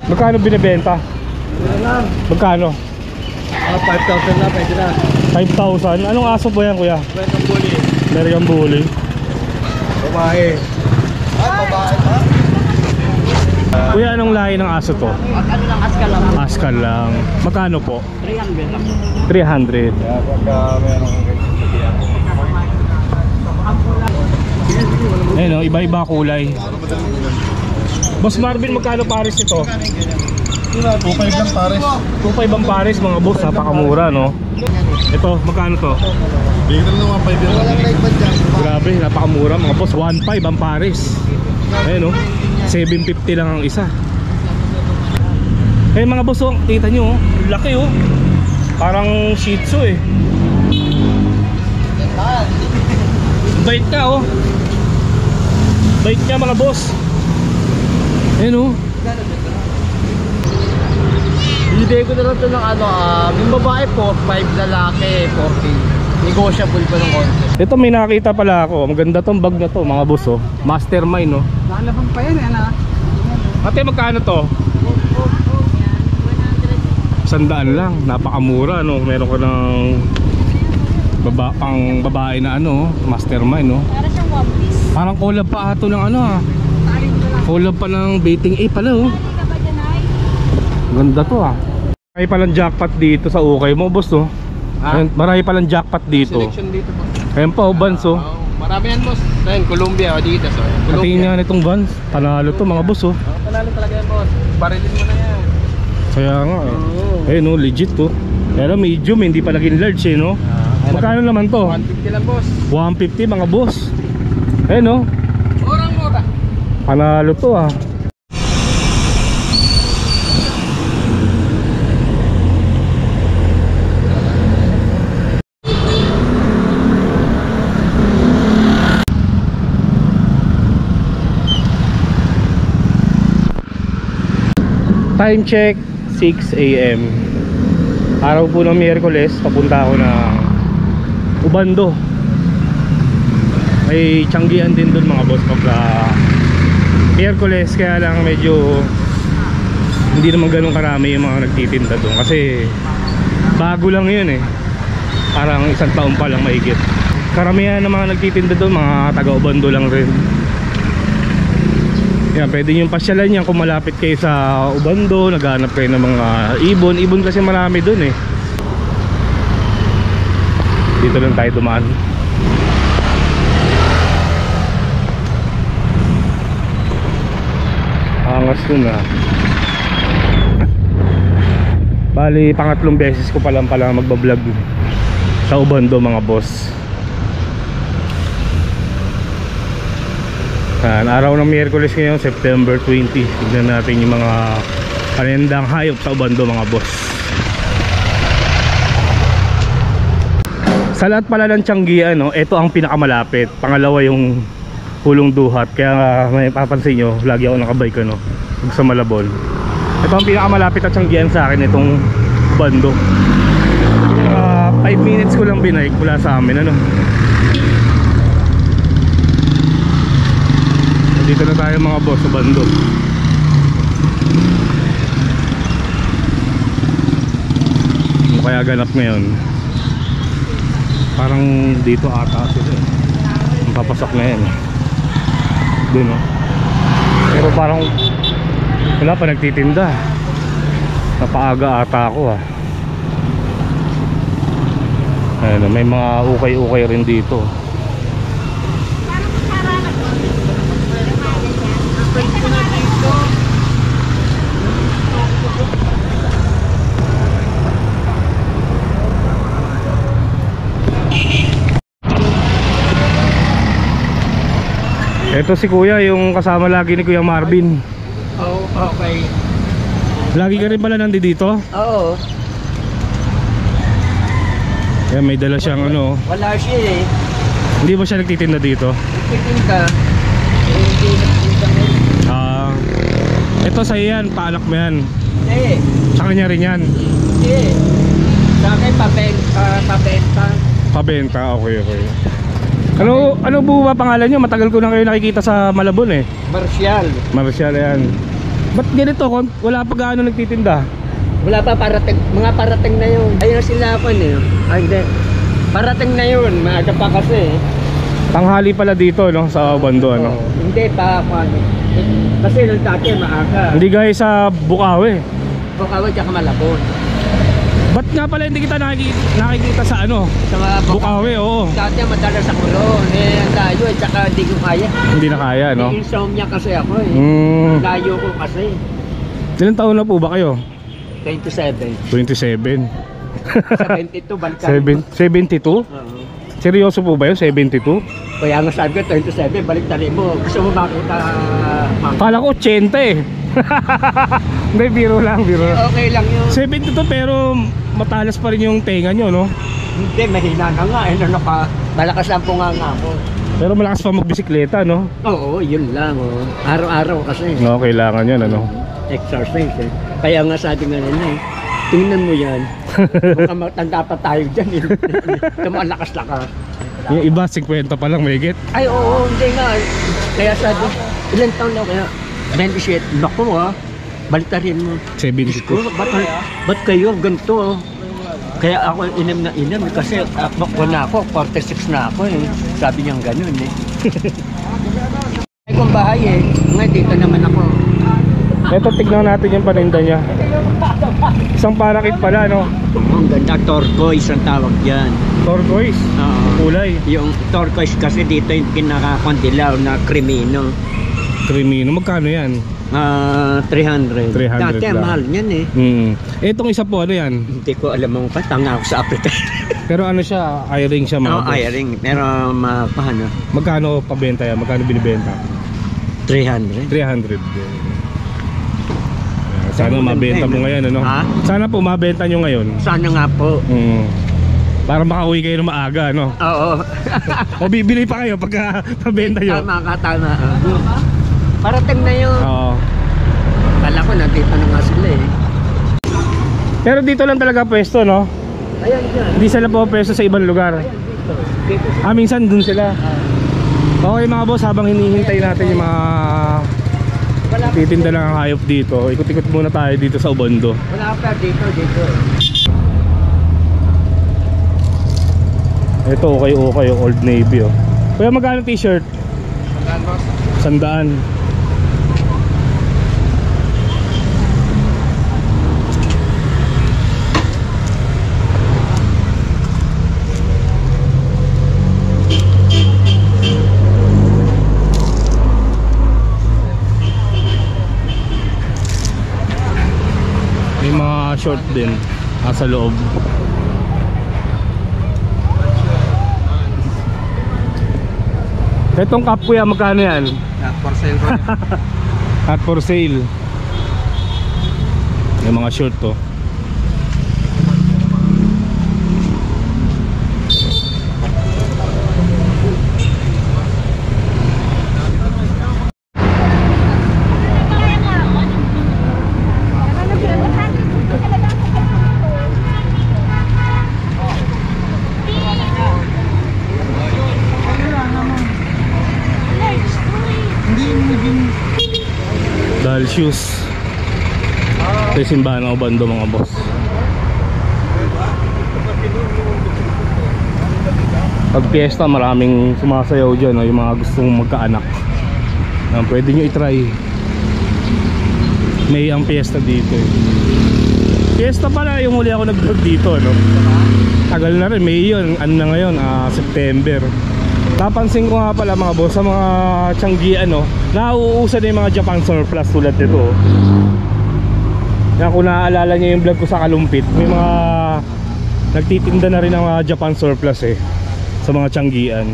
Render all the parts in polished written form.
Magkano binibenta? Wala lang. Magkano? 5,000 na, pwede na. 5,000? Anong aso po yan, kuya? American Bully. American Bully. Babae. Babae pa? Kuya, anong lahi ng aso to? Ano lang, askal lang. Askal lang. Magkano po? 300 lang. 300. Kaya pagka mayroong Ayun o, iba-iba kulay. Boss Marvin, magkano pares ito? 2.5 lang pares. 2.5 ang pares mga boss, napakamura no? Ito, magkano to? Bigyan na naman 5 yan. Walang like ba dyan? Grabe, napakamura mga boss, 1.5 ang pares. Ayun o, 750 lang ang isa. Eh mga boss, oh, kita nyo, laki oh. Parang Shih Tzu eh. Bait ka oh. Bait ka mga boss. Ayun oh. Bibigay ko na lang ito ng ano, yung babae po, 5 lalaki, 40. Negotiable pa ng konti. Ito may nakita pala ako. Maganda tong bag na to mga boss oh. Mastermind oh. Nalabang pa yan, ano? Ate, magkano to? 100 lang, napakamura no. Meron ka ng pang babae na ano, mastermind no. Para siyang one piece. Parang collab pa ato ng ano ah. Collab pa ng Betting A pala oh. Ganda to ah. Marami palang jackpot dito sa ukay mo boss oh. Ayun, marami palang jackpot dito. Selection dito po. Ayun pa oh, Vans oh. Marami yan, boss. Ayun, Colombia, Adidas. Patingin nga nitong Vans. Panalo to mga boss oh. Panalo talaga yan, boss. Barilin mo na yan. Kaya nga eh. Ayun oh, legit to. Pero medium, hindi pa naging large eh no. Magkano naman to? 150 lang, boss. 150 mga boss. Ayun oh. Murang-mura. Panalo to ah. Time check 6 AM. Araw po ng Miyerkules, papunta ako ng Ubando. May tiyanggian din dun mga boss pagka Miyerkules, kaya lang medyo hindi naman ganun karami yung mga nagtitinda dun kasi bago lang yun eh. Parang isang taon pa lang mahigit. Karamihan ng mga nagtitinda dun mga taga Ubando lang rin. Yan, pwede nyo pasyalan yan kung malapit kayo sa Ubando, naghanap kayo ng mga ibon. Ibon kasi marami dun eh. Dito lang tayo dumaan. Angas dun ah. Bali, pangatlong beses ko pa lang magbablog sa Ubando mga boss. Araw ng Miyerkules ngayon, September 20. Tignan natin yung mga panendang hayop sa Ubando mga boss. Sa lahat pala ng tiyanggian no, ito ang pinakamalapit. Pangalawa yung Pulong Duhat. Kaya may papansin nyo, lagi ako nakabike no, sa Malabon. Ito ang pinakamalapit na tiyanggian sa akin, itong Ubando. 5 minutes ko lang binike mula sa amin ano. Dito na tayo mga boss sa Ubando. Ano kaya ganap ngayon? Parang dito ata sila eh. Ang papasok na yan doon oh. Pero parang wala pa nagtitinda. Napaaga ata ako ah. Ayun, may mga ukay-ukay rin dito. Ito si Kuya, yung kasama lagi ni Kuya Marvin. Oh, okay. Lagi ka rin pala nandito? Oo. Yan, may dala siyang ano. Wala siya eh. Hindi ba siya nagtitinda dito? Nagtitinda. Hindi nagtitinda ngayon. Ito sa'yo yan, paanak mo yan. Eh. Sa kanya rin yan. Eh. Sa akin, pabenta. Pabenta, okay. Ano po ba pangalan nyo? Matagal ko na kayo nakikita sa Malabon eh. Martial. Martial yan. Ba't ganito? Wala pa gaano nagtitinda. Wala pa, mga parating na yun. Ayun sila ako eh. Ay, hindi. Parating na yun, maaga pa kasi. Tanghali pala dito, no? Sa bando, ano? Hindi pa ako ano. Kasi nung dati maaga. Hindi guys sa Bukawi. Bukawi tsaka Malabon. Ba't nga pala hindi kita nakikita sa ano? Sa mga Bukawi, oo. Dati madalas sa kulon. Ang layo at tsaka hindi ko kaya. Hindi na kaya, no? May insomnia kasi ako eh. Layo ko kasi. Ilang taon na po ba kayo? 27. 27. 72, balik ka. 72? Seryoso po ba yun? 72? Kaya nga sabi ko 27, balik tali mo. Gusto mo makita Kala ko 80 eh. Hindi, biro lang. Okay lang yun. 72 pero matalas pa rin yung tenga nyo, no? Hindi, mahina na nga. Ano pa, malakas lang po nga ako. Pero malakas pa magbisikleta, no? Oo, yun lang. Oh. Araw-araw kasi. No, kailangan yan, ano? Exercise eh. Kaya nga sabi nga nila eh, tingnan mo yan. Kung matanda pa tayo dyan eh. Tumalakas-lakas. Yung iba, 50 pa lang, may get. Ay oo, hindi nga. Kaya sabi, ilang taon na kaya? 27. Naku ha, balitarin mo. 72. Ba't kayo ganito oh? Kaya ako inom na inom kasi ako 46 na ako eh. Sabi niyang ganun eh. Ay kung bahay eh, ngayon dito naman ako. Ito, tignan natin yung paninda niya. Isang parakit pala, no? Ang ganda, turquoise ang tawag dyan. Turquoise? Kulay? Yung turquoise kasi dito yung pinakakondilaw na crimino. Crimino, magkano yan? 300. 300 Dati lang. mahal yan eh. Etong isa po, ano yan? Hindi ko alam mo pa, tanga ako sa Africa. Pero ano siya, eye-ring siya mga boss. Eye-ring, pero paano? Magkano pabenta yan? Magkano binibenta? 300. 300. Sana mabenta mo ngayon, ano? Ha? Sana po mabenta nyo ngayon. Sana nga po. Para makauwi kayo ng maaga, no? Oo. O bibili pa kayo pagka mabenta nyo. Tama ka, tama. Parating na yun. Oo. Kala ko nandito na nga sila eh. Pero dito lang talaga pwesto, no? Ayan dyan. Hindi sila po pwesto sa ibang lugar. Dito. Minsan dun sila. Okay mga boss, habang hinihintay natin yung mga titinda lang ang hayop dito, ikot-ikot muna tayo dito sa Ubondo. Wala pa dito. Ito okay Old Navy oh. Kuya magkano t-shirt? 100. May mga short din sa loob. Itong cup kuya, magkano yan? For sale ko. At for sale. Yung mga short to. Dahil shoes. Ito yung simbahan ng Ubondo mga boss. Pag fiesta maraming sumasayaw dyan, no? Yung mga gustong magkaanak. Pwede nyo itry. May ang fiesta dito eh. Fiesta pala yung huli ako nag-vlog dito, no? Tagal na rin, May yun. Ano na ngayon? September. Napansin ko nga pala mga boss, sa mga Tianggian, no, nauusan na yung mga Japan surplus tulad nito. Yan, kung naaalala nyo yung vlog ko sa Kalumpit, may mga nagtitinda na rin ng mga Japan surplus eh, sa mga Tianggian.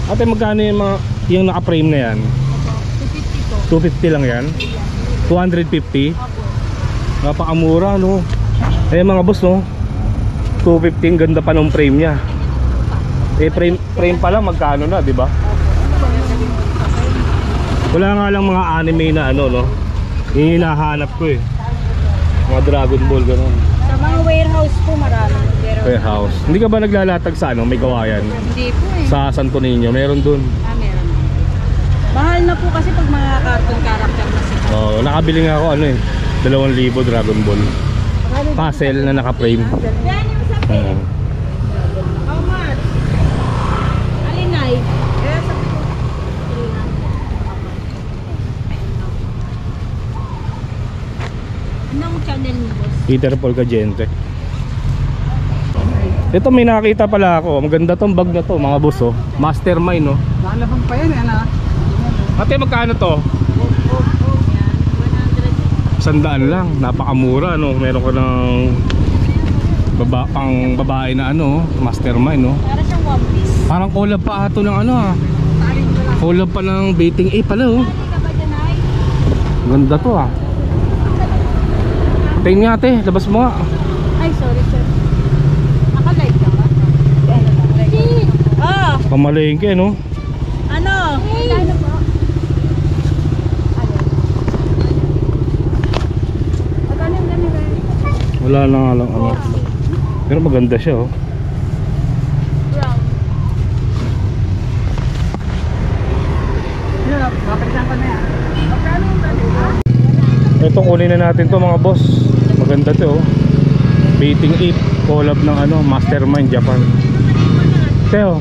Ate, magkano yung mga yung naka-frame na yan? 250 lang yan? 250? Napakamura, no? Eh mga boss, no, 250, ganda pa ng frame nya. Eh frame pa lang magkano na, di ba? Wala nga lang mga anime na ano, no. Yung hinahanap ko eh. Mga Dragon Ball ganun. Sa mga warehouse po marami. Warehouse. Hindi ka ba naglalatag sa ano, may kawayan? Hindi po eh. Sa Santo Niño, meron dun. Meron. Mahal na po kasi pag mga cartoon character na sila. Oh, nakabili nga ako ano eh, 2,000 Dragon Ball. Puzzle na naka-frame. Yan yung sabi. How much? Alinay? Kaya sabi ko. Anong channel mo, boss? Peter Paul Cagente. Ito may nakita pala ako. Maganda tong bag na to, mga boss oh. Mastermind oh. Nalabang pa yan, ano? Ate, magkano to? Yan, 100. 100 lang. Napakamura no. Meron ko ng pang babae na ano, Mastermind no. Para siyang one piece. Parang collab pa ato ng ano ah. Collab pa ng Baiting A pala oh. Hindi ka ba dyan ay? Ganda to ah. Tingin nga ate, labas mo nga. Ay, sorry sir. Naka-live ka ba? Ah, Pamalengke no. ano? Ano po? Wala na nga lang ano. Pero maganda siya oh. Brown. Ito kunin na natin to mga boss. Maganda to oh. Baiting Ape collab ng ano, Mastermind Japan. Teo.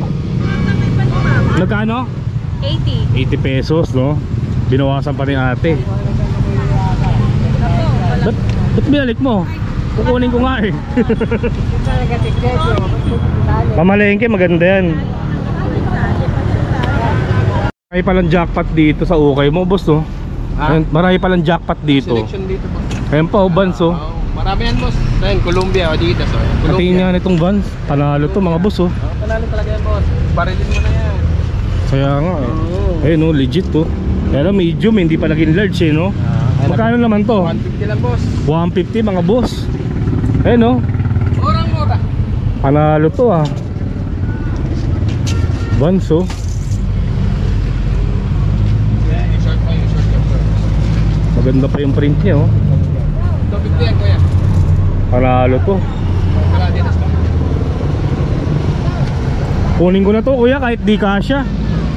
Nagkano? 80. 80 pesos no. Binawasan pa ni ate. Ba't binalik mo? Kukunin ko nga eh. Pamalengke maganda yan. Marami palang jackpot dito sa ukay mo boss no. Marami palang jackpot dito. Selection dito po. Ayan pa oh, Vans oh. Marami yan boss. Ayun, Columbia, Adidas. Patingin nga nitong Vans. Panalo to mga boss oh. Panalo talaga yan boss. Barilin mo na yan. Kaya nga eh. Ayun oh, legit to. Pero medium hindi pa naging large eh no. Magkano naman to? 150 lang boss. 150 mga boss. Ayun oh. Murang-mura. Panalo to ah. Vans oh. Short pa yung short ka. Maganda pa yung print niya oh. 250 yan kuya. Panalo to. Wala Adidas lang. Kunin ko na to kuya kahit di kasya.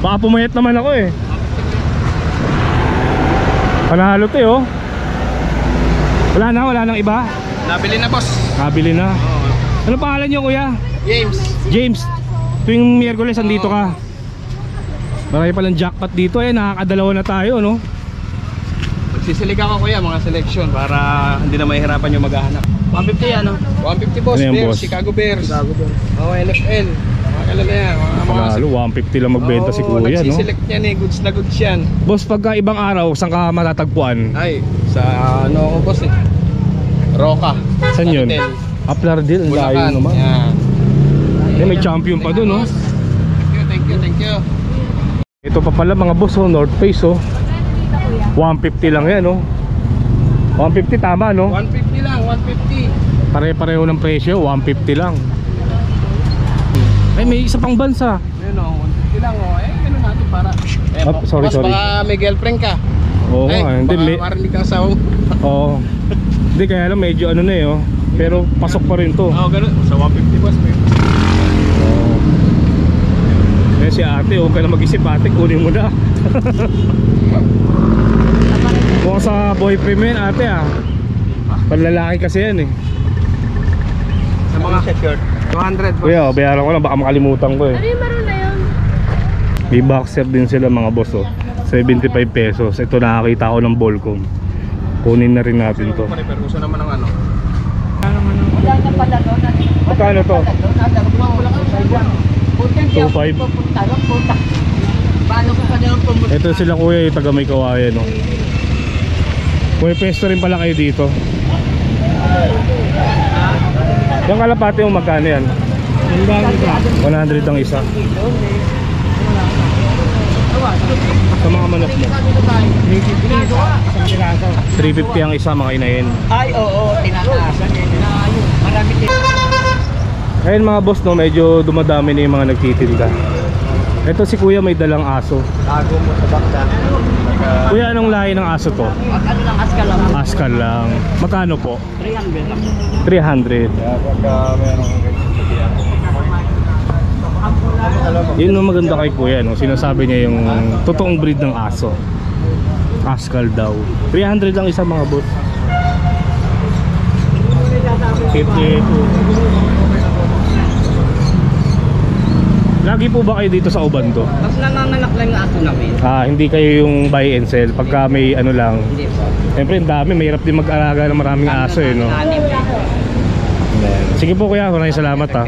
Baka pumayat naman ako eh. Panalo to oh. Wala nang iba. Nabili na boss. Nabili na. Ano pangalan niyo kuya? James. James. Tuwing Miyerkules andito ka. Marami palang jackpot dito eh. Nakakadalawa na tayo no. Magsisilig ako kuya mga selection para hindi na mahihirapan yung maghahanap. 150 ano? 150 boss. Ano yan, Bears, boss? Chicago Bears. Oo, NFL. Mga kalala yan. Panalo 150 lang magbenta si kuya no. Nagsiselect yan eh. Goods na goods yan. Boss pagka ibang araw saan ka matatagpuan? Ay, sa ano ako boss eh. Roca. Saan yun? Hotel. Aplardil, ang layo Bulacan. naman. Yan. Eh, may champion pa dun no. Thank you. Ito pa pala mga boss oh, North Face oh. 150 lang yan oh. 150 tama no? 150 lang, 150. Pare-pareho ng presyo, 150 lang. Ay may isa pang bansa. Ayun o, 150 lang o. Eh, ganun natin para. Sorry. Baka may girlfriend ka. Oo nga, hindi baka marinig ka sa Oo. Hindi kaya lang medyo ano na eh oh. Pero pasok pa rin to. Oo, ganun. Sa 150 boss. Oo. Eh si ate, huwag ka na mag-isip ate, kunin mo na. Mukhang sa boyfriend mo yan ate ah. Panlalaki kasi yan eh. Sa mga shirt. 200 boss. Kuya, bayaran ko lang, baka makalimutan ko eh. Ano yung maroon na yun? May boxer din sila mga boss oh. 75 pesos. Ito nakakita ko ng Volcom. Kunin na rin natin to. Pero gusto naman ng ano. Wala na pala doon. Magkano to? 2.5. Paano ko pa naman pumunta? Ito sila kuya yung taga may kawayan no. May pesto rin pala kayo dito. Yung kalapate mo magkano yan? 100 ang isa. Sa mga manok mo 350 ang isa mga inayin. Ay, oo, tinataasan yun. Marami din. Ayun mga boss no, medyo dumadami na yung mga nagtitinda. Ito si kuya may dalang aso. Tago mo sa bakda. Kuya anong lahi ng aso to? Ano lang, askal lang. Askal lang. Magkano po? 300 lang. 300. Kaya pagka meron kang Yun ang maganda kay kuya, no? Sinasabi niya yung totoong breed ng aso. Askal daw. 300 lang isa mga boss. 52. Lagi po ba kayo dito sa Obando? Mas nanganganak lang yung aso namin. Hindi kayo yung buy and sell pagka may ano lang. Hindi po. Siyempre ang dami, mahirap din mag-alaga ng maraming aso eh, no? Anim eh. Ayan. Sige po kuya, maraming salamat ha.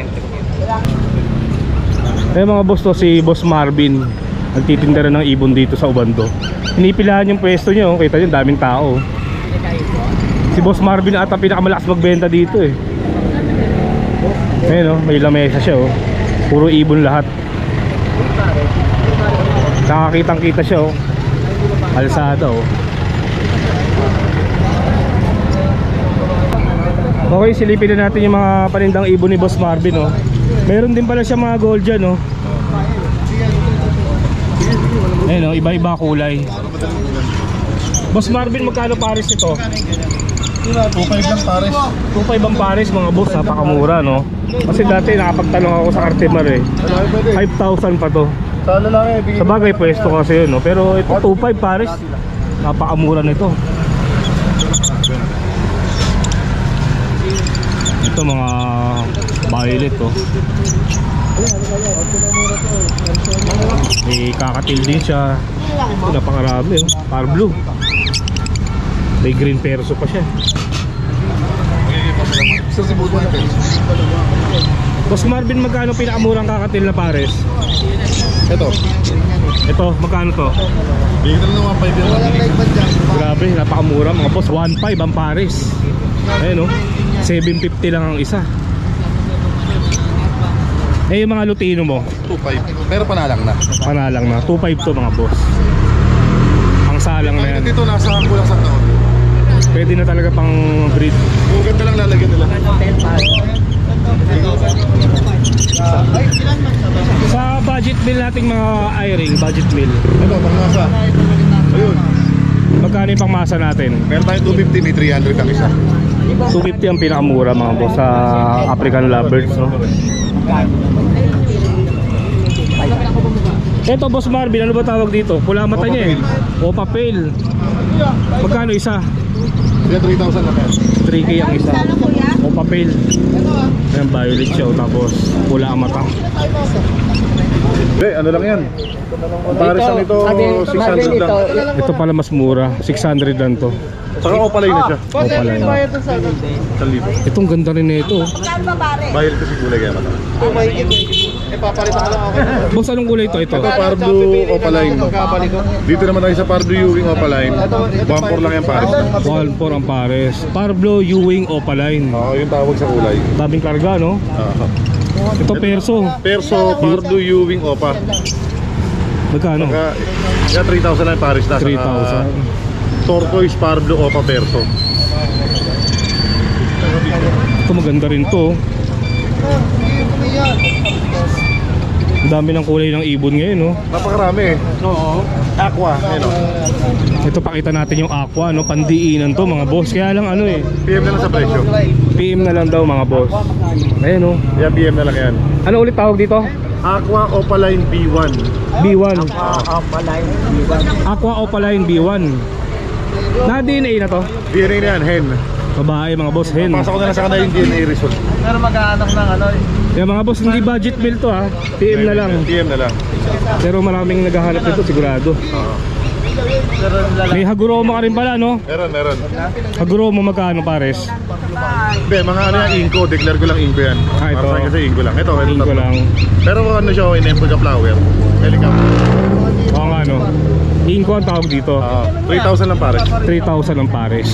Eh mga boss, to si Boss Marvin, nagtitinda rin ng ibon dito sa Obando. Hinipilahan yung pwesto nyo, kita nyo daming tao. Si Boss Marvin ata pinakamalakas magbenta dito eh. Ayun, may lamesa siya oh. Puro ibon lahat. Nakakitang kita siya oh. Alsada oh. Okay, silipin na natin yung mga panindang ibon ni Boss Marvin oh. Meron din pala siya mga gold dyan oh. Ayun oh, iba-iba kulay. Boss Marvin, magkano pares ito? 2.5 lang pares. 2.5 ang pares mga boss, napakamura no. Kasi dati nakapagtanong ako sa Artemar eh, 5,000 pa to. Sa lalaki, Sa bagay pwesto kasi yun no. Pero ito 2.5 pares, napakamura nito. Ito mga violet oh. May kakatil din siya. Ito napakarami oh. Par blue. May green perso pa siya. Sa Cebu na Boss Marvin, magkano pinakamurang kakatil na pares? Ito, magkano to? bigyan na naman 5 yan. Grabe, napakamura mga boss. 1.5 ang pares. Ayun oh, 750 lang ang isa. Eh yung mga lutino mo? 2.5. Pero panalang na. Panalang na, 2.5 to mga boss. Ang salang na yan. Dito nasa kulang sa taon. Pwede na talaga pang breed. Kung ganda lang lalagyan nila. Sa budget meal nating mga i-ring, budget meal, Ito, pangmasa. Ayun. magkano yung pangmasa natin? Meron tayo 250, may 300 ang isa. 250 ang pinakamura mga boss sa African Lovebirds no? Ito Boss Marvin, ano ba tawag dito? Pula mata niya eh. Opa Pale. Magkano isa? Kaya 3,000 na kaya. 3K ang isa. Opa Pale. Ayan, violet siya oh, tapos pula ang mata. Ano lang yan? Ang pares lang ito, 600 lang. Ito pala mas mura, 600 lang to. Saka opaline na siya. Opaline. 1,000. Itong ganda rin na ito. Bayad kasi kulay kaya mata. Boss, anong kulay ito? Ito. Ito Pardo opaline. Dito naman tayo sa Pardo Ewing opaline. 1,400 lang yan pares. 1.4 ang pares. Parblo Ewing Opaline. Oo, yung tawag sa kulay. Daming karga no? Ito perso. Perso, Pardo Ewing opa. Magkano? Saka, yan 3,000 lang yung pares na. 3,000. Tortoise Pardo opa perso. Ito maganda rin to. Ang dami ng kulay ng ibon ngayon no? Napakarami eh. Oo. Aqua, ayun o. Ito pakita natin yung aqua no? Pandiinan to mga boss. Kaya lang ano eh, PM na lang sa presyo. PM na lang daw mga boss. Ayun no? Yeah, PM na lang yan. Ano ulit tawag dito? Aqua Opaline B1. B1. Aqua Opaline B1. Na DNA na to? DNA na yan, hen. Babae mga boss, hen. Pasok ko na lang sa kanila yung DNA result. Pero maghahanap ng ano eh. Kaya mga boss, hindi budget meal to ha. PM na lang. PM na lang. Pero maraming naghahanap nito sigurado. May Haguroma ka rin pala no? Meron. Haguroma magkano pares? Hindi, mga ano yan, inko. Declare ko lang inko yan. Ah, ito. Para sa kasi inko lang. Ito, Tingin ko lang. Pero kung ano siya, inempo ka flower. Helicopter. Oo nga no. Inko ang tawag dito. 3,000 lang pare. 3,000 ang pares.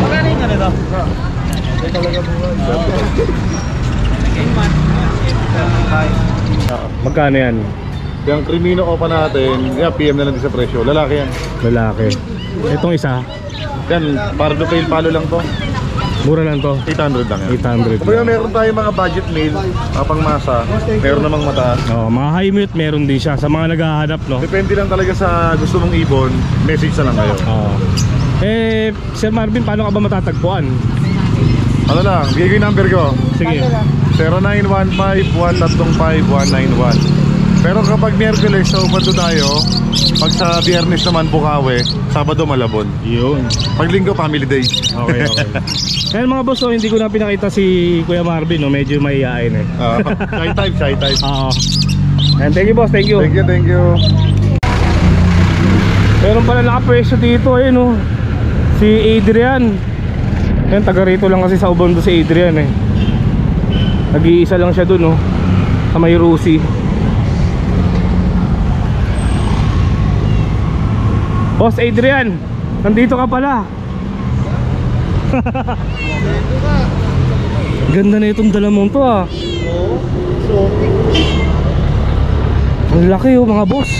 Magkano yung ganito? Magkano yan? Yung Crimino Opa natin, yeah, PM na lang din sa presyo. Lalaki yan. Lalaki. Itong isa, Yan, Pardo Pale Palo lang to. mura lang to. 800 lang yan. 800. Kaya meron tayong mga budget meal, pangmasa, meron namang mataas. Oh, mga high mute meron din siya sa mga naghahanap no. Depende lang talaga sa gusto mong ibon, message na lang kayo. Oh. Eh, Sir Marvin, paano ka ba matatagpuan? Ano lang, bigay ko yung number ko. Sige. 0915-135-191. Pero kapag Miyerkules, so doon tayo. Pag sa Biyernes naman, Bukawi. Sabado, Malabon. Yun. Pag Linggo, Family Day. Okay. Kaya mga boss, hindi ko na pinakita si Kuya Marvin, no? Medyo maiyain eh. Shy type. Oo. And thank you boss, thank you. Thank you. Meron pala nakapwesto dito, ayun oh. Si Adrian. Yan, taga rito lang kasi sa Ubondo si Adrian eh. Nag-iisa lang siya dun oh, sa may Rusi. Boss Adrian, nandito ka pala. Ganda na itong dala mong to ah. Ang laki oh mga boss.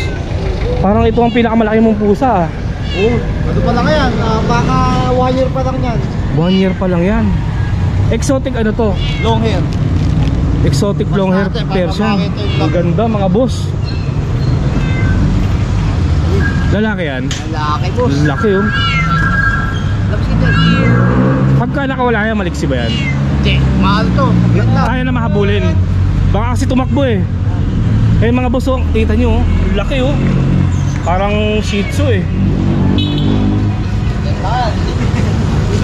Parang ito ang pinakamalaki mong pusa ah. Ano pa lang yan? Baka 1 year pa lang yan. 1 year pa lang yan. Exotic ano to? Long hair. Exotic long hair Persian. Ang ganda mga boss. Lalaki yan? Lalaki, boss. Laki oh. Labas kita. Pagka nakawala yan, maliksi ba yan? Che, mahal to. Ganda. Kaya na mahabulin. Baka kasi tumakbo eh. Eh mga boss oh, kita nyo oh, laki oh. Parang Shih Tzu eh.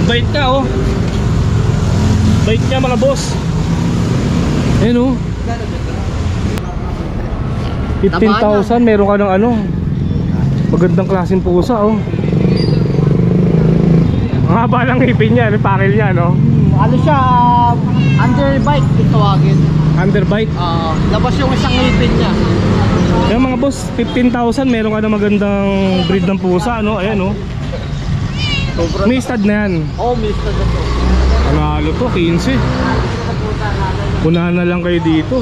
Bait ka oh. Bait niya mga boss. Ayun oh. 15,000 meron ka ng ano. Magandang klaseng pusa oh. Ang haba ng ngipin niya, yung pakil niya no. Ano siya, underbite kung tawagin. Underbite. Labas yung isang ngipin niya. Yung mga boss, 15,000 meron ka ng magandang breed ng pusa no. Ayan oh. May stud na yan. Mr. Dato. Panalo to, 15. Punahan na lang kayo dito.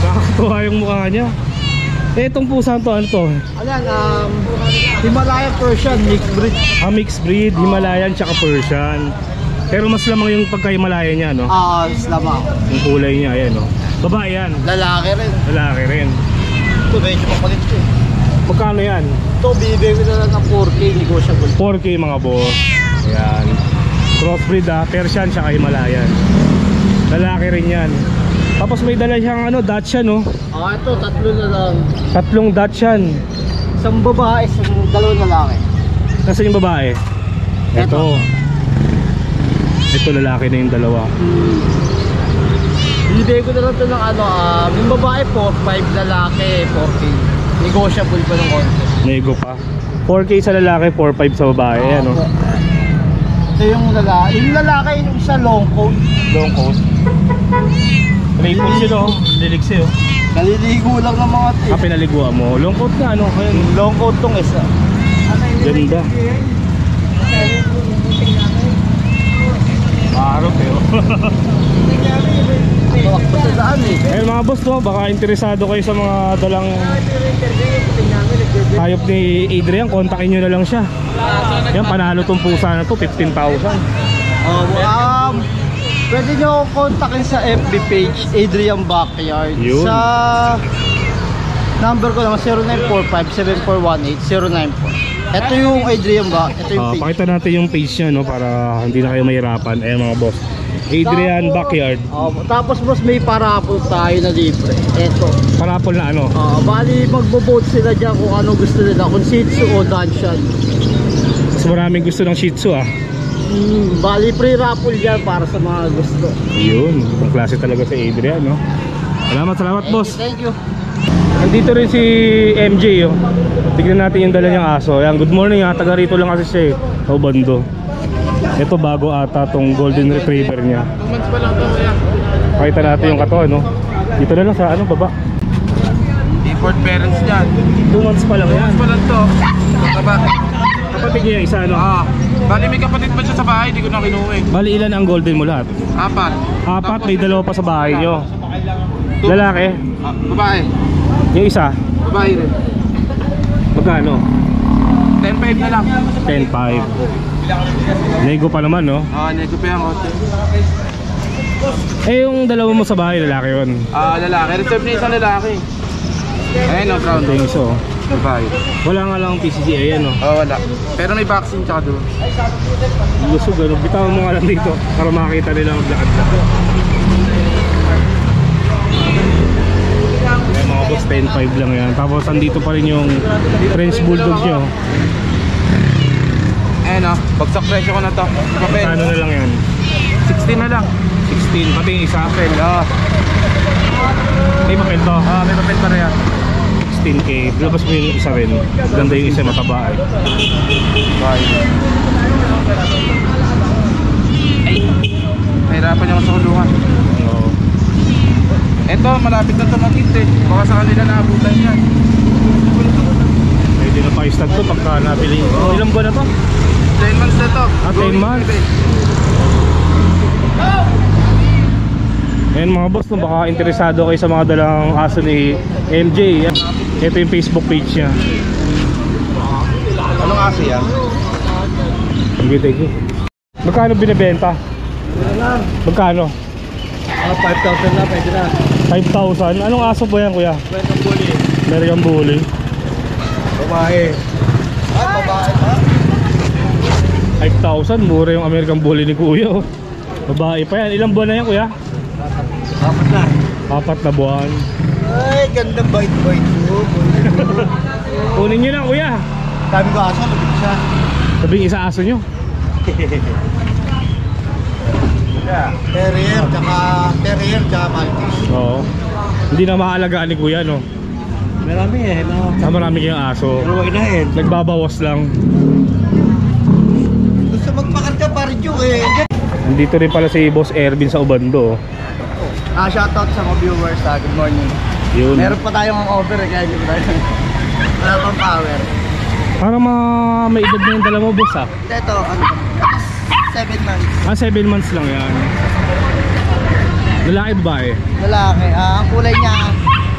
Nakakatuwa yung mukha niya. Eh itong pusa to, ano to? Ayan, Himalayan Persian mixed breed. Mixed breed, Himalayan tsaka Persian. Pero mas lamang yung pagka-Himalayan niya no. Slama. Yung kulay niya, ayan no. Babae yan. Lalaki rin. Lalaki rin. Ito, medyo mapalit ko. Magkano yan? Ito, bibigay ko na lang ng 4K negotiable. 4K mga boss. Ayan. Crossbreed Persian tsaka Himalayan. Lalaki rin yan. Tapos may dala siyang ano, Dachshund no. Ito, 3 na lang. 3 Dachshund. Isang babae, isang 2 lalaki. Nasaan yung babae? Ito. Ito lalaki na yung dalawa. Bibigay ko na lang ito ng ano, yung babae 4-5, lalaki 4K. Negotiable pa ng konti. Nego pa. 4K sa lalaki, 4.5 sa babae. Ayan no. Ito yung lalaki. Yung lalaki yung isa long coat. Long coat. Rainbow yun oh. Liliksi oh. Naliligo lang ng mga Pinaliguan mo. Long coat na ano. Ayan. long coat tong isa. Ganda. Marot eh oh. Tawak pa sa daan eh. Ayun mga boss no, baka interesado kayo sa mga dalang hayop ni Adrian, kontakin nyo na lang siya. Yan, panalo tong pusa na to, 15,000. Pwede nyo kontakin sa FB page Adrian Backyard. Yun. Sa number ko naman 0945-7418-094. Ito yung Adrian Ito yung page. Pakita natin yung page niya no, para hindi na kayo mahirapan. Ayun mga boss, Adrian Backyard. Tapos boss, may parapol tayo na libre. Ito. Parapol na ano? Bali magbo-vote sila dyan kung ano gusto nila, kung Shih Tzu o Dachshund. Mas maraming gusto ng Shih Tzu ah. Bali free raffle dyan para sa mga gusto. Yun, ang klase talaga si Adrian no. Salamat boss. Thank you. Nandito rin si MJ oh. Tignan natin yung dala niyang aso. Ayan, good morning ha, taga rito lang kasi siya eh, sa Ubondo. Ito bago ata tong golden retriever niya. 2 months pa lang to kuya. Pakita natin yung katawan no. Dito na lang sa ano, baba. Import parents dyan. 2 months pa lang 2 yan. months pa lang to. Taba. Kapatid niya yung isa ano. Bali may kapatid pa siya sa bahay, di ko na kinuwi. Bali ilan ang golden mo lahat? 4. May 2 pa sa bahay nyo. Lalaki? Babae. Yung isa? Babae rin. Magkano? 10.5 na lang. 10.5. Nego pa naman no? Nego pa yung hotel. Eh yung dalawa mo sa bahay, lalaki yun? Lalaki. Reserve na isang lalaki. Ayun o, brown. Ito yung isa oh. Babae. Wala nga lang PCCA yan, no? Wala. Pero may vaccine tsaka doon. Gusto gano'n. Bitawan mo nga lang dito para makita nila maglakad-lakad. Ayan mga boss, 10.5 lang yan. Tapos andito pa rin yung French Bulldog nyo. Ayan o, bagsak presyo ko na to. Papel. Ano na lang yan? 16 na lang. 16, pati yung isa. Papel, May papel to. may papel pa rin yan. 16K. Labas mo yung isa rin. Ganda yung isa, mataba eh. Ay, nahirapan niya ako sa kulungan. Oo. Eto, malapit na ito mag-hit eh. Baka sa kanila naabutan yan. Pwede na pa i-start to pagka nabili. Ilang buwan na to? 10 months na to. 10 months. Ayan mga boss, no, baka interesado kayo sa mga dalang aso ni MJ. Ito yung Facebook page niya. Anong aso yan? Thank you. Magkano binibenta? Magkano? 5,000 na, pwede na. 5,000? Anong aso po yan, kuya? American Bully. American Bully. Babae. Babae pa? 5,000, mura yung American Bully ni kuya, oh. Babae pa yan. Ilang buwan na yan, kuya? 4 na. 4 na buwan. Ay, ganda bite-bite mo. Kunin nyo na, kuya. Sabi ko aso, lubig siya. Sabing isa aso nyo. Terrier, tsaka Maltese. Oo. Hindi na maalagaan ni kuya, no? Marami eh, no? Marami kayong aso. Pero inahin. Nagbabawas lang. Gusto magpakarga para Diyo eh. Nandito rin pala si Boss Ervin sa Ubando. Shoutout sa mga viewers, good morning. Yun. Meron pa tayong over eh, kaya hindi pa tayo. Wala pang power. Para may edad na yung dala mo, boss, ah. Ito, 7 months. 7 months lang yan. Lalaki ba eh? Lalaki.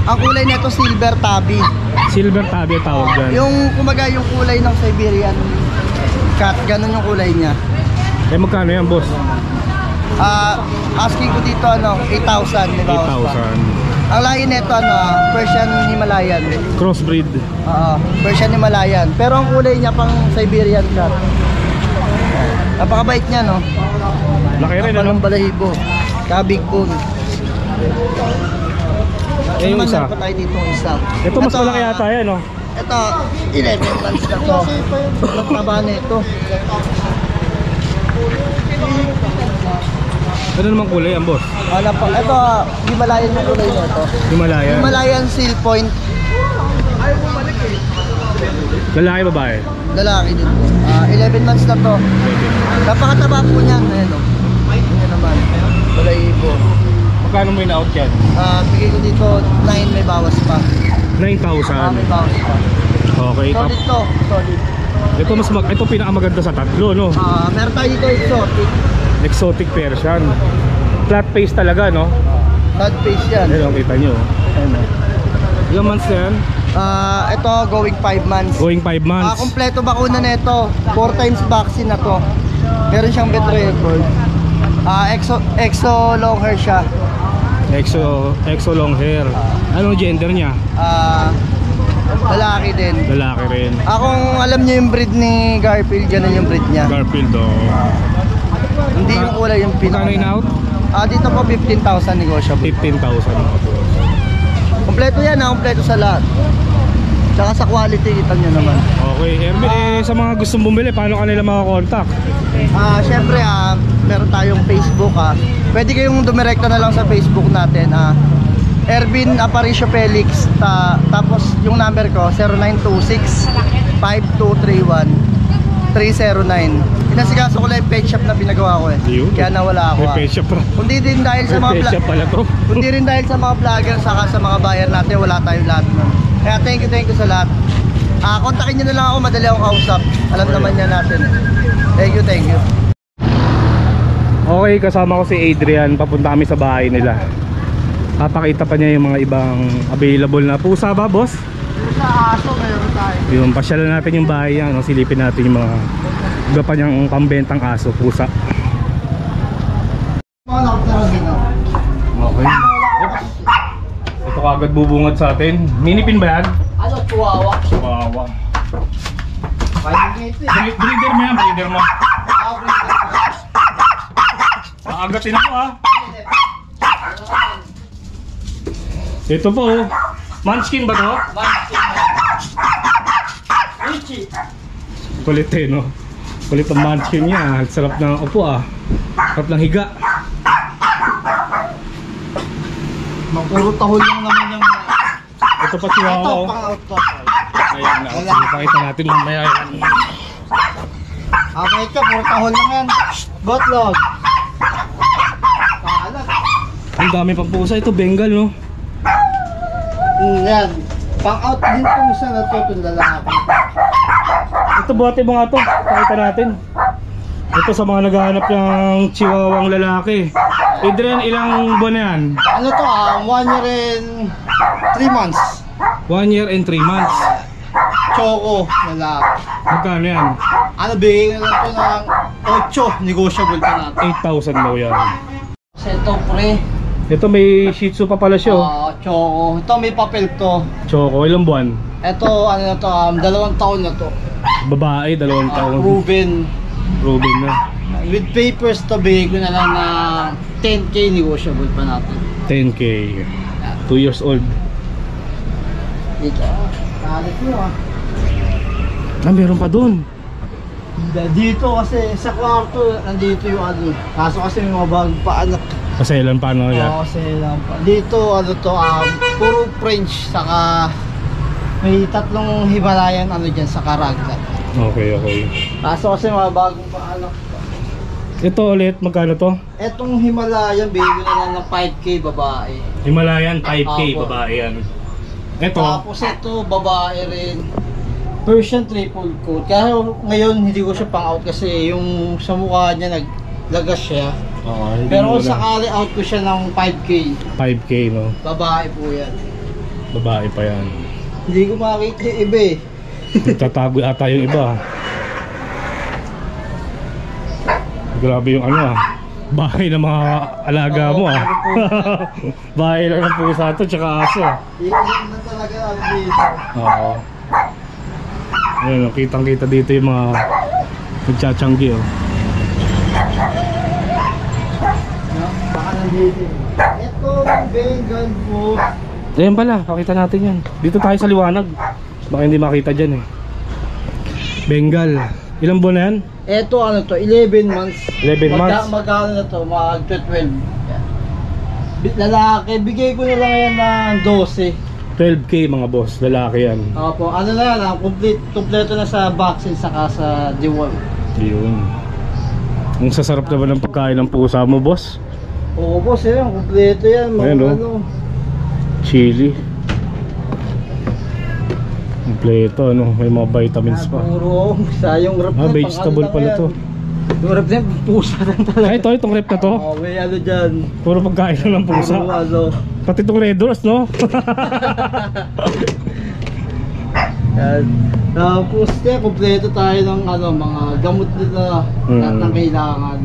Ang kulay nito silver tabby. Silver tabby ang tawag dyan. Yung kumaga yung kulay ng Siberian cat, ganun yung kulay niya. Eh magkano yan, boss? Asking ko dito 8,000. 8,000. Ang lahi nito Persian Himalayan. Crossbreed. Persian Himalayan. Pero ang kulay niya pang Siberian cat. Napakabait niya, no? Laki rin, ano? Ang balahibo. Big bone. Eh, yung isa? Meron pa tayo dito isa. Ito mas malaki yata yan, no? Ito, 11 months na to. Ang taba na ito. Ano naman kulay ang boss? Ito, Himalayan yung kulay nito. Himalayan. Himalayan Seal Point. Lalaki, babae? Lalaki din. 11 months na to. Napakataba po niyan. Ayan o. Ayan naman. Balahibo. Magkano mo in-out yan? Bigay ko dito 9, may bawas pa. 9,000. May bawas pa. Okay. Solid to. Solid. Ito pinakamaganda sa tatlo, no? Meron tayo dito exotic. Exotic Persian. Flat face talaga, no? Flat face yan. Ayun, kita nyo. Ayan o. Ilang months na yan? Ito going 5 months. Going 5 months. Kompleto bakuna nito. 4 times vaccine na to. Meron siyang vet record. Exo long hair siya. Exo long hair. Anong gender niya? Lalaki din. Lalaki rin. Kung alam niyo yung breed ni Garfield, yan yung breed niya. Garfield, oh. Hindi yung kulay yung Magkano in-out? Dito po 15,000 negotiable. 15,000. Kompleto yan, kompleto sa lahat. Tsaka sa quality, kita nyo naman. Okay, Erwin, sa mga gustong bumili, paano kanila makakontakt? Siyempre, meron tayong Facebook. Pwede kayong dumirekta na lang sa Facebook natin. Ervin Aparicio Felix. Tapos yung number ko, 0926-5231-309. Pinasikaso ko lang yung pet shop na pinagawa ko eh. Yun. Kaya nawala ako. May pet shop pa. Kundi din dahil sa mga May pet shop pala to. Kundi rin dahil sa mga vlogger saka sa mga buyer natin, wala tayong lahat nun. Kaya thank you sa lahat. Kontakin nyo na lang ako, madali akong kausap. Alam naman niya natin. Thank you. Okay, kasama ko si Adrian. Papunta kami sa bahay nila. Papakita pa niya yung mga ibang available na pusa ba, boss? Sa aso, meron tayo. Yung pasyalan natin yung bahay niya, silipin natin yung mga iba pa niyang pambentang aso, pusa. Okay. Okay. Ito kagad bubungad sa atin. Minipin ba yan? Ano, chihuahua? Chihuahua. Kaya ito eh. Breeder mo yan, breeder mo. Aagatin ako ah. Ito po oh. Munchkin ba to? Richie. Kulit eh no. Kulit ang munchkin niya. Sarap ng upo ah. Sarap ng higa. Puro tahol lang naman yung mga... Ito pa chihuahua oh. pang-out to. Ayan na. Sige, pakita natin mamaya yan. Okay ka, puro tahol lang yan. Gotlog. Paalat. Ang dami pang pusa. Ito Bengal no. Yan. Pang-out din po isa na to, itong lalaki. Ito buhati mga to. Pakita natin. Ito sa mga naghahanap ng chihuahuang lalaki. Adrian, ilang buwan na yan? Ano to 1 year and 3 months. 1 year and 3 months. Choco, lalaki. Magkano yan? Ano, bigay na lang to ng 8, negotiable pa natin. 8,000 daw yan. Seto pre. Ito may Shih Tzu pa pala siya oh. Choco. Ito may papel to. Choco, ilang buwan? Ito, ano na to, 2 taon na to. Babae, 2 taon. Proven. Proven na. With papers to, bigay ko na lang ng 10K, negotiable pa natin. 10K. 2 years old. Dito. Kalit mo ah. Meron pa dun. Dito kasi sa kwarto, nandito yung ano. Kaso kasi may mga bagong paanak. Kaselan pa no yan? Oo, kasi lang pa. Dito, ano to, puro French, saka may 3 Himalayan ano dyan, saka raglan. Okay, okay. Kaso kasi mga bagong paanak. Ito ulit, magkano to? Etong Himalayan, bigay ko na lang ng 5K babae. Himalayan, 5K, Apo. babae yan. Ito, Tapos ito, babae rin. Persian triple coat. Kaya ngayon hindi ko siya pang out kasi yung sa mukha niya naglagas siya. hindi Pero mo kung na. sakali out ko siya ng 5K. 5K no? Babae po yan. Babae pa yan. Hindi ko makikita yung iba eh. Nagtatago ata yung iba. Grabe yung ano ah. Bahay ng mga alaga mo ah. Bahay lang ng pusa to tsaka aso. Iyon na talaga ang dito. Oo. Ayun, oh, kitang-kita dito yung mga nagtsatsyanggi oh. No? Baka nandito. Ito, Bengal po. Ayan pala, pakita natin yan. Dito tayo sa liwanag. Baka hindi makita dyan eh. Bengal. Ilang buwan na yan? Ito ano to, 11 months. 11 months? Magkano na to, mag-12. Yan. Lalaki, bigay ko na lang yan ng 12. 12K mga boss, lalaki yan. Opo, ano na yan, kompleto na sa vaccine saka sa deworm. Yun. Ang sasarap naman ng pagkain ng pusa mo boss. Oo boss, yan, kompleto yan. Mga Ayan, oh. ano. Chili. Kompleto ano, may mga vitamins pa. Puro, sayong rep na. Vegetable pang-ano pala lang to. yan. Yung rep na yan, pusa na talaga. Ay, itong rep na to. Oo, may ano dyan. Puro pagkain lang ng pusa. Puro ano. Pati itong Red Doors, no? Yan. Tapos kaya kompleto tayo ng ano, mga gamot nila. Lahat ng kailangan.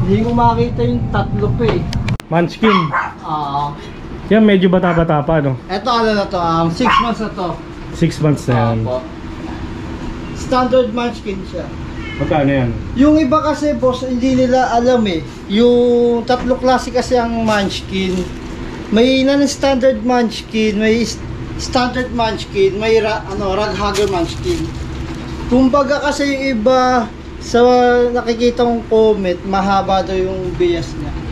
Hindi ko makita yung 3 pa eh. Munchkin. Yan, medyo bata-bata pa, no? Ito ano na to, 6 months na to. 6 months na yan. Opo. Standard munchkin siya. Magkano yan? Yung iba kasi boss, hindi nila alam eh. Yung 3 klase kasi ang munchkin. May non-standard munchkin, may standard munchkin, may raghagger munchkin. Kumbaga kasi yung iba sa nakikita kong comment, mahaba daw yung bias niya.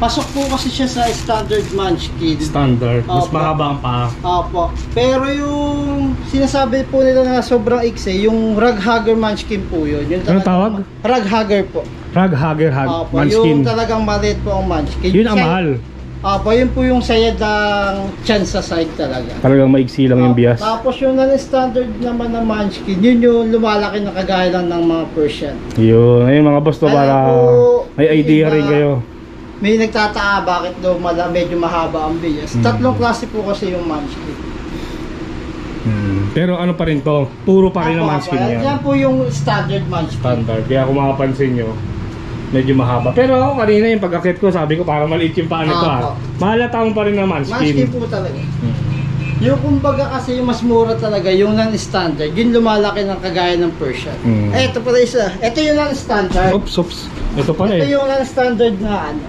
Pasok po kasi siya sa standard munchkin. Standard. Mas Opo. mahaba ang paa. Opo. Pero yung sinasabi po nila na sobrang ikse, yung raghagger munchkin po yun. Yung Anong tawag? Raghagger po. Raghagger Opo. Munchkin. Yung talagang maliit po ang munchkin. Yun ang mahal. Opo, yun po yung sayad ng chan sa side talaga. Talagang maiksi lang yung bias. Tapos yung non-standard naman na munchkin, yun yung lumalaki na kagaya lang ng mga Persian. Yun. Ayun mga boss to, Alam para po, may idea iba- rin kayo. May nagtataka bakit daw medyo mahaba ang bias. 3 klase po kasi yung munchkin. Pero ano pa rin to? Puro pa rin ang munchkin Yan yan. po yung standard munchkin. Standard. Kaya kung makapansin nyo, medyo mahaba. Pero ako kanina yung pag-akit ko, sabi ko parang maliit yung paa nito Apo. Mahalata mo pa rin na munchkin. Munchkin po talaga. Yung kumbaga kasi yung mas mura talaga, yung non-standard, yun lumalaki ng kagaya ng Persian. Eto pala isa. Ito yung non-standard. Oops. Ito pala Ito eh. yung non-standard na ano.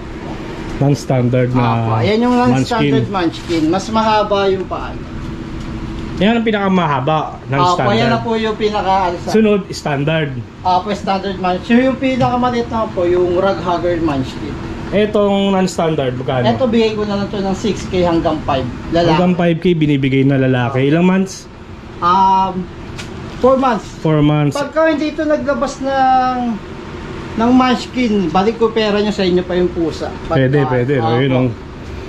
Non-standard na Ayan yung non-standard munchkin. munchkin. Mas mahaba yung paan. Yan ang pinakamahaba ng Ayan na standard. po yung pinaka Sunod, standard. standard munchkin. Yung pinakamaliit na po, yung rug-hugger munchkin. Etong non-standard, magkano? Ito bigay ko na lang to ng 6K hanggang 5. Lalaki. Hanggang 5K binibigay na lalaki. Ilang months? 4 months. 4 months. Pagka hindi ito naglabas ng munchkin, balik ko pera nyo sa inyo pa yung pusa. Pwede. Yun,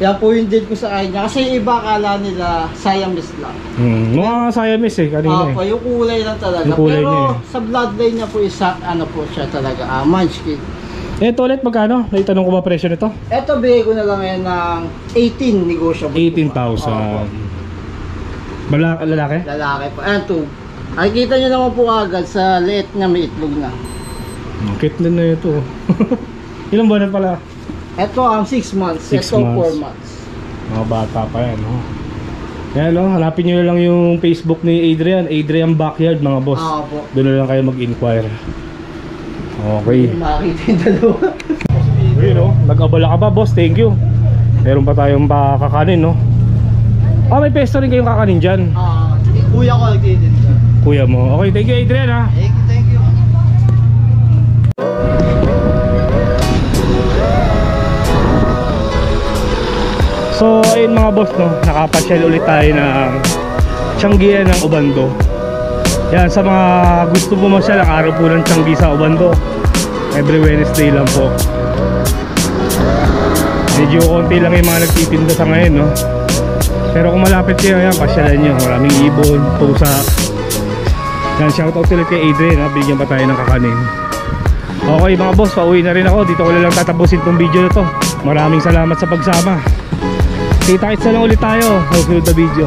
Yan po yung deal ko sa kanya. Kasi iba akala nila Siamese lang. mga Siamese kanina Yung kulay lang talaga. Yung kulay Pero niya sa bloodline niya po isa, ano po siya talaga, munchkin. Ito ulit, magkano? Naitanong ko ba presyo nito? Ito bigay ko na lang yan ng 18 negotiable. 18,000. Lalaki? Lalaki po. Ayan, 2. Ay, kita nyo naman po agad sa liit niya, may itlog na. Cute din na ito. Ilang buwan na pala? Ito 6 months. 6 Ito 4 months. months. Mga bata pa yan, no? Yan, no? Hanapin nyo na lang yung Facebook ni Adrian Backyard, mga boss. Po. Doon na lang kayo mag-inquire. Okay. Makakita yung dalawa. Ayun, no? Nag-abala ka ba, boss? Thank you. Meron pa tayong kakanin, no? May pesto rin kayong kakanin dyan. Kuya ko nagtitin. Kuya mo. Okay, thank you, Adrian, ha? Thank you. So, ayun mga boss, no? Nakapasyal ulit tayo ng Tianggian ng Obando. Yan, sa mga gusto pumasyal, ang araw po ng Tianggi sa Obando. Every Wednesday lang po. Medyo konti lang yung mga nagtitinda sa ngayon, no? Pero kung malapit kayo, yan, pasyalan nyo. Maraming ibon, pusa. Yan, shoutout ulit kay Adrian, ha? Bigyan pa tayo ng kakanin. Okay mga boss, pauwi na rin ako. Dito ko na lang tatapusin tong video na to. Maraming salamat sa pagsama. Kita-kits na lang ulit tayo sa susunod na video.